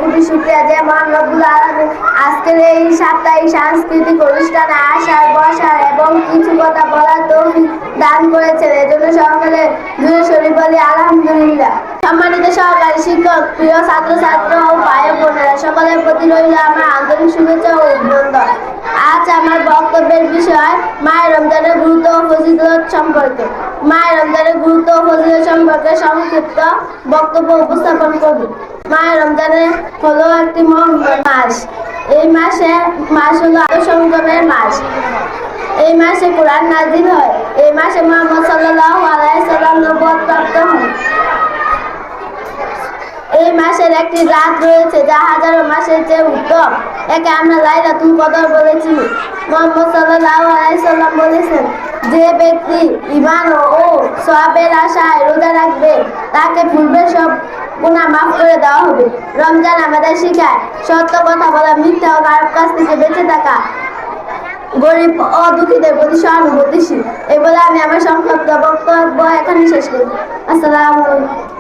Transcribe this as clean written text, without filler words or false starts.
কোটি শুকরিয়া যে মহান রব্বুল আলামিন আজকের এই সাপ্তাহিক সাংস্কৃতিক অনুষ্ঠানে আসার বসার এবং কিছু কথা বলার তৌফিক দান করেছেন। এজন্য সকলে জুড়ে শরীফ বলি আলহামদুলিল্লাহ। সম্মানিত সহকারী শিক্ষক, প্রিয় ছাত্রছাত্রী ও ভাই বোনেরা, সকলের প্রতি রইল আমার আন্তরিক শুভেচ্ছা ও অভিনন্দন। আজ আমার বক্তব্যের বিষয় মাহে রমজানের গুরুত্ব ও ফজিলত সম্পর্কে। মাহে রমজানের গুরুত্ব ও ফজিলত সম্পর্কে সংক্ষিপ্ত বক্তব্য উপস্থাপন করব। মাহে রমজানে হলো একটি মহান মাস। এই মাস হলো আত্মসংযমের মাস। এই মাসে কোরআন নাযিল হয়। এই মাসে মুহাম্মদ সাল্লাল্লাহু আলাইহি সাল্লাম নবুয়ত প্রাপ্ত হন। এই মাসের একটি রাত রয়েছে যা হাজারো মাসের চেয়ে উত্তম। একে আমরা লাইলাতুল কদর বলেছি। মুহাম্মদ সাল্লাল্লাহু আলাইহি সাল্লাম বলেছেন, যে ব্যক্তি ঈমান ও সওয়াবের আশায় রোজা রাখবে তাকে পূর্বের সব গুনাহ মাফ করে দেওয়া হবে। রমজান আমাদের শেখায় সত্য কথা বলা, মিথ্যা ও খারাপ কাজ থেকে বেঁচে থাকা, গরিব ও দুঃখীদের প্রতি সহানুভূতিশীল। এই বলে আমি আমার সংক্ষিপ্ত বক্তব্য এখানে শেষ করি। আসসালামু আলাইকুম।